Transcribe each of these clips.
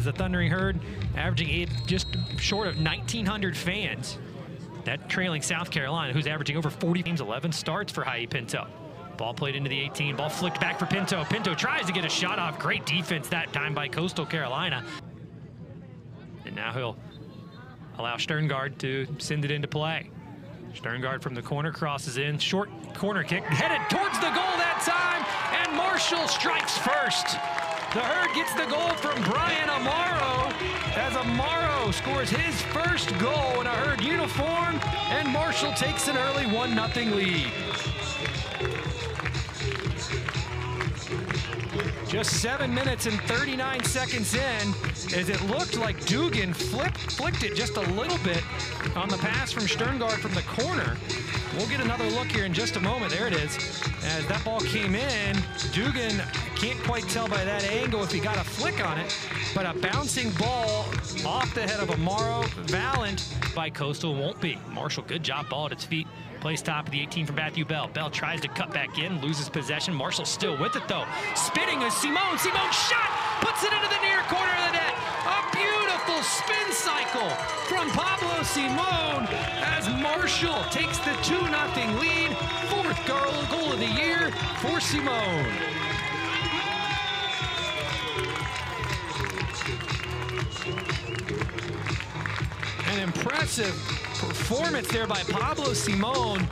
as the Thundering Herd averaging just short of 1,900 fans. That trailing South Carolina, who's averaging over 40 games, 11 starts for Hai Pinto. Ball played into the 18, ball flicked back for Pinto. Pinto tries to get a shot off. Great defense that time by Coastal Carolina. And now he'll allow Sterngard to send it into play. Sterngard from the corner crosses in, short corner kick, headed towards the goal that time, and Marshall strikes first. The Herd gets the goal from Brian Amaro as Amaro scores his first goal in a Herd uniform, and Marshall takes an early 1-0 lead. Just 7 minutes and 39 seconds in, as it looked like Dugan flicked it just a little bit on the pass from Sterngard from the corner. We'll get another look here in just a moment. There it is. As that ball came in, Dugan can't quite tell by that angle if he got a flick on it, but a bouncing ball off the head of Amaro. Valent by Coastal won't be. Marshall, good job, ball at its feet. Plays top of the 18 from Matthew Bell. Bell tries to cut back in, loses possession. Marshall still with it though. Spinning is Simone. Simone shot, puts it into the near corner of the net. A beautiful spin cycle from Pablo Simone as Marshall takes the 2-0 lead. Fourth goal of the year for Simone. An impressive performance there by Pablo Simone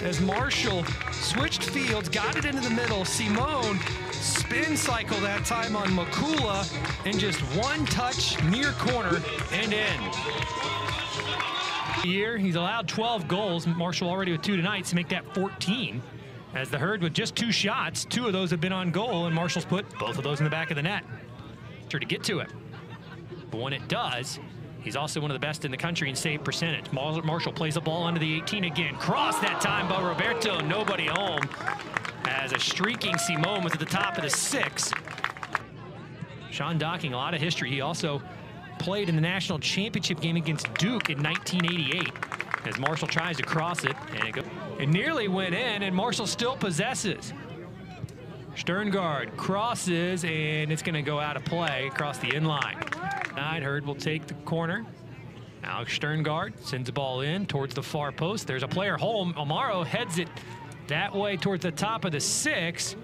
as Marshall switched fields, got it into the middle. Simone spin cycle that time on Makula, and just one touch near corner and in. He's allowed 12 goals. Marshall already with 2 tonight to make that 14. As the Herd with just 2 shots, 2 of those have been on goal, and Marshall's put both of those in the back of the net. Try to get to it. But when it does, he's also one of the best in the country in save percentage. Marshall plays the ball under the 18 again. Cross that time by Roberto, nobody home. As a streaking Simone was at the top of the 6. Sean Docking, a lot of history. He also played in the national championship game against Duke in 1988. As Marshall tries to cross it, and it nearly went in, and Marshall still possesses. Sterngard crosses, and it's going to go out of play across the inline. Herd will take the corner. Alex Sterngard sends the ball in towards the far post. There's a player home. Amaro heads it that way towards the top of the 6.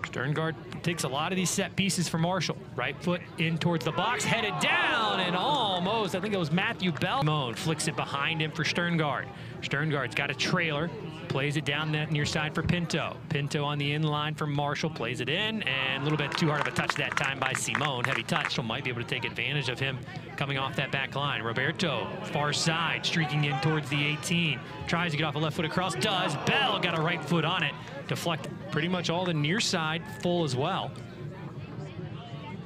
Sterngard takes a lot of these set pieces for Marshall. Right foot in towards the box, headed down, and almost, I think it was Matthew Bell. Simone flicks it behind him for Sterngard. Sterngard's got a trailer, plays it down that near side for Pinto. Pinto on the inline for Marshall, plays it in, and a little bit too hard of a touch that time by Simone. Heavy touch, so might be able to take advantage of him coming off that back line. Roberto, far side, streaking in towards the 18. Tries to get off a left foot across, does. Bell got a right foot on it. Deflect pretty much all the near side full as well.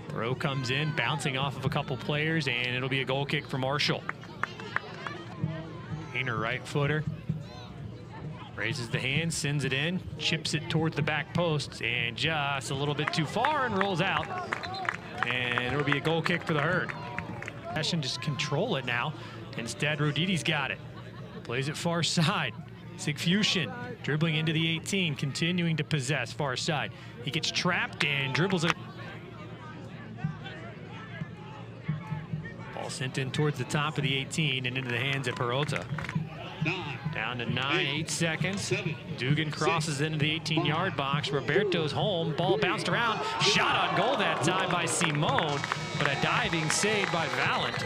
Throw comes in, bouncing off of a couple players, and it'll be a goal kick for Marshall. Hayner, right footer. Raises the hand, sends it in, chips it towards the back post, and just a little bit too far and rolls out. And it'll be a goal kick for the Herd. Just control it now. Instead, Rodidi's got it. Plays it far side. Sigfusion dribbling into the 18, continuing to possess far side. He gets trapped and dribbles it. Ball sent in towards the top of the 18 and into the hands of Peralta. Down to 8 seconds. Dugan crosses into the 18-yard box. Roberto's home. Ball bounced around. Shot on goal that time by Simone, but a diving save by Valent.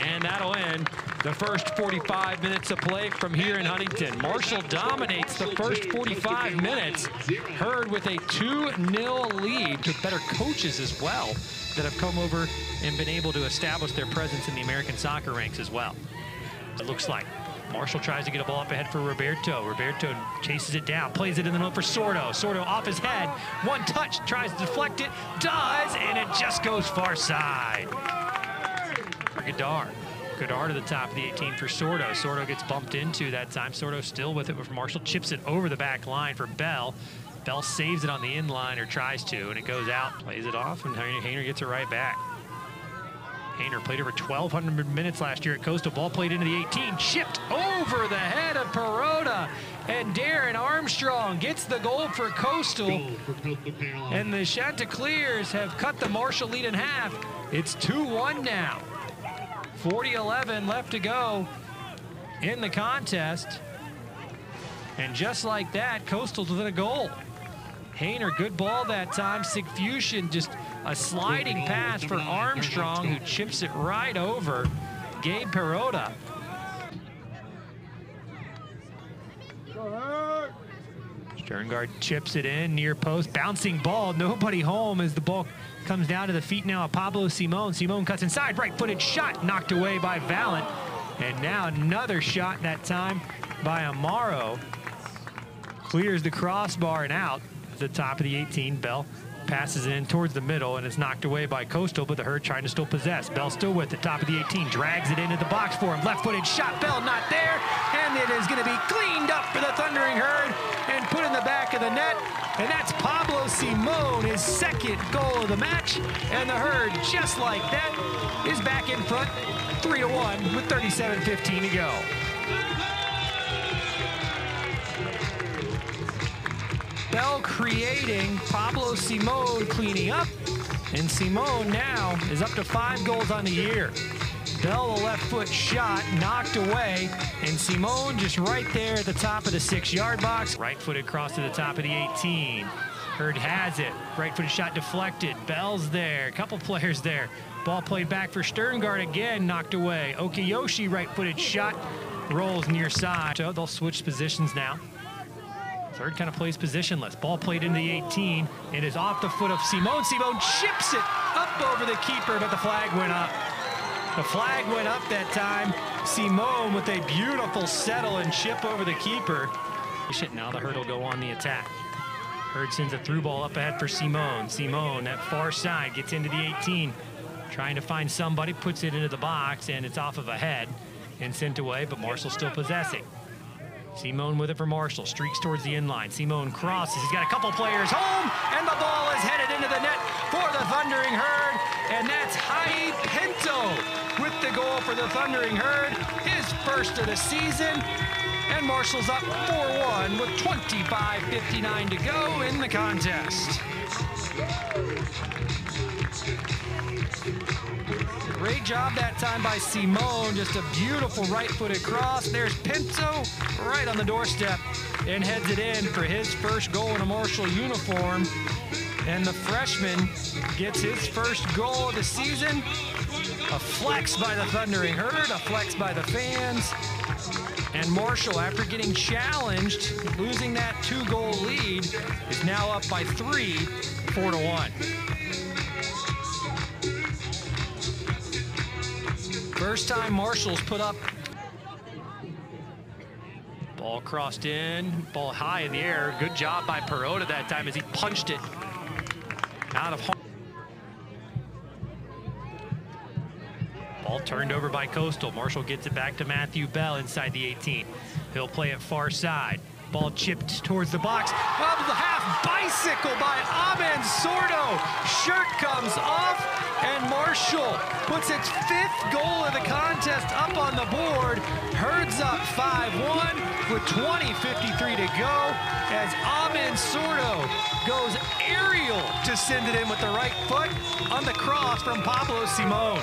And that'll end the first 45 minutes of play from here in Huntington. Marshall dominates the first 45 minutes. Herd with a 2-0 lead, to better coaches as well that have come over and been able to establish their presence in the American soccer ranks as well. It looks like Marshall tries to get a ball up ahead for Roberto. Roberto chases it down, plays it in the middle for Sordo. Sordo off his head, one touch, tries to deflect it, does, and it just goes far side. For Godard. Godard to the top of the 18 for Sordo. Sordo gets bumped into that time. Sordo still with it, but Marshall chips it over the back line for Bell. Bell saves it on the inline, or tries to, and it goes out, plays it off, and Hayner gets it right back. Hayner played over 1,200 minutes last year at Coastal. Ball played into the 18, chipped over the head of Perota, and Darren Armstrong gets the goal for Coastal. And the Chanticleers have cut the Marshall lead in half. It's 2-1 now. 40-11 left to go in the contest. And just like that, Coastal's within a goal. Hayner, good ball that time. Sigfusion, just a sliding pass for Armstrong, who chips it right over Gabe Perota. Sterngard chips it in, near post, bouncing ball, nobody home as the ball comes down to the feet now of Pablo Simon. Simon cuts inside, right-footed shot, knocked away by Valent. And now another shot, that time by Amaro. Clears the crossbar and out at the top of the 18. Bell passes it in towards the middle, and it's knocked away by Coastal, but the Herd trying to still possess. Bell still with it, top of the 18, drags it into the box for him. Left-footed shot, Bell not there, and it is going to be cleaned up for the Thundering Herd and put in the back of the net. And that's Pablo Simon, his second goal of the match. And the Herd, just like that, is back in front 3-1 with 37:15 to go. Bell creating, Pablo Simon cleaning up, and Simon now is up to 5 goals on the year. Bell, a left foot shot, knocked away, and Simon just right there at the top of the 6-yard box. Right-footed cross to the top of the 18. Herd has it, right-footed shot deflected. Bell's there, a couple players there. Ball played back for Sterngard again, knocked away. Okiyoshi, right-footed shot, rolls near side. So they'll switch positions now. Herd kind of plays positionless. Ball played into the 18. It is off the foot of Simon. Simon chips it up over the keeper, but the flag went up. The flag went up that time. Simon with a beautiful settle and chip over the keeper. Now the Herd will go on the attack. Herd sends a through ball up ahead for Simon. Simon, that far side, gets into the 18. Trying to find somebody, puts it into the box, and it's off of a head and sent away, but Marshall still possessing. Simon with it for Marshall, streaks towards the inline. Simon crosses, he's got a couple players home, and the ball is headed into the net for the Thundering Herd, and that's Hai Pinto with the goal for the Thundering Herd, his first of the season, and Marshall's up 4-1 with 25:59 to go in the contest. Great job that time by Simon, just a beautiful right-footed cross. There's Pinto right on the doorstep and heads it in for his first goal in a Marshall uniform. And the freshman gets his first goal of the season. A flex by the Thundering Herd, a flex by the fans. And Marshall, after getting challenged, losing that 2-goal lead, is now up by 3, 4-1. First time Marshall's put up. Ball crossed in, ball high in the air. Good job by Perota that time as he punched it out of home. Ball turned over by Coastal. Marshall gets it back to Matthew Bell inside the 18. He'll play it far side. Ball chipped towards the box. Up the half bicycle by Amen Sordo. Shirt comes off, and Marshall puts its 5th goal of the contest up on the board. Herd's up 5-1 with 20:53 to go as Amen Sordo goes aerial to send it in with the right foot on the cross from Pablo Simon.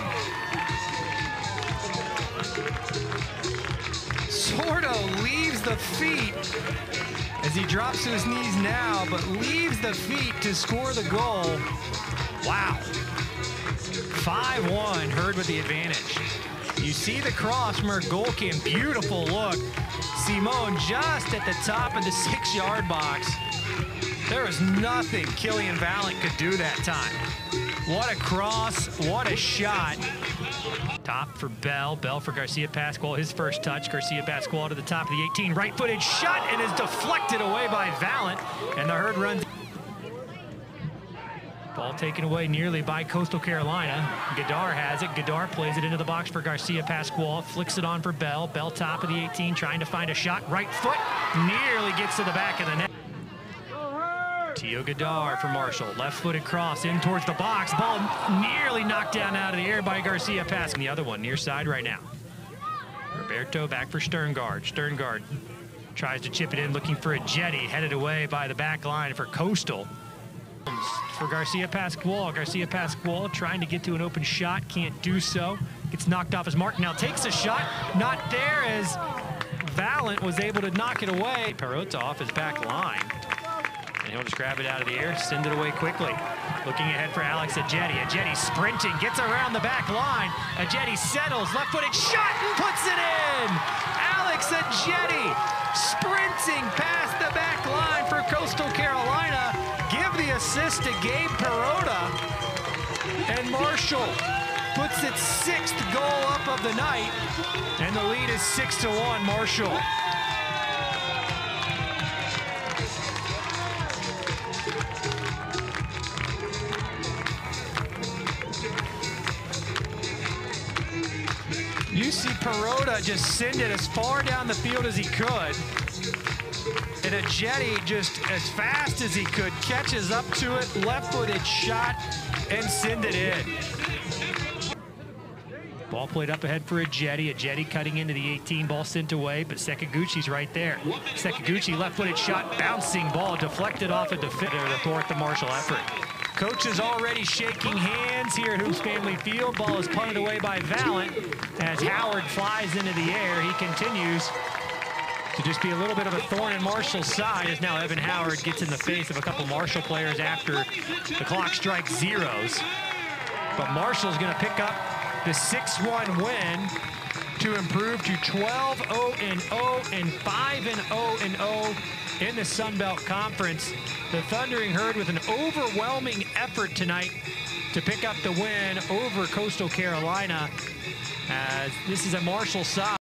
Sordo leaves the feet as he drops to his knees now, but leaves the feet to score the goal. Wow. 5-1, Herd with the advantage. You see the cross from Ergolkin, beautiful look. Simon just at the top of the 6-yard box. There was nothing Killian Valent could do that time. What a cross, what a shot. Top for Bell, Bell for Garcia Pascual, his first touch. Garcia Pascual to the top of the 18, right-footed shot, and is deflected away by Valent, and the Herd runs. Ball taken away nearly by Coastal Carolina. Gadar has it, Gadar plays it into the box for Garcia Pascual, flicks it on for Bell, Bell top of the 18, trying to find a shot, right foot, nearly gets to the back of the net. Tio Gadar for Marshall. Left-footed cross in towards the box. Ball nearly knocked down out of the air by Garcia. Passing the other one near side right now. Roberto back for Sterngard. Sterngard tries to chip it in, looking for a jetty. Headed away by the back line for Caostal. For Garcia Pascual. Garcia Pascual trying to get to an open shot. Can't do so. Gets knocked off his mark. Now takes a shot. Not there as Valent was able to knock it away. Perota off his back line. And he'll just grab it out of the air, send it away quickly. Looking ahead for Alex Ajeti. Ajeti sprinting, gets around the back line. Ajeti settles, left-footed shot and puts it in! Alex Ajeti sprinting past the back line for Coastal Carolina. Give the assist to Gabe Perota. And Marshall puts its 6th goal up of the night. And the lead is 6-1 Marshall. You see Perota just send it as far down the field as he could. And Ajeti just as fast as he could catches up to it, left-footed shot, and send it in. Ball played up ahead for Ajeti. Ajeti cutting into the 18, ball sent away, but Sekaguchi's right there. Sekaguchi left-footed shot, bouncing ball, deflected off a defender to thwart the Marshall effort. Coach is already shaking hands here at Hoops Family Field. Ball is punted away by Valent as Howard flies into the air. He continues to just be a little bit of a thorn in Marshall's side as now Evan Howard gets in the face of a couple Marshall players after the clock strikes zeros. But Marshall's going to pick up the 6-1 win to improve to 12-0-0 and 5-0-0 in the Sun Belt Conference. The Thundering Herd with an overwhelming effort tonight to pick up the win over Coastal Carolina, as this is a Marshall side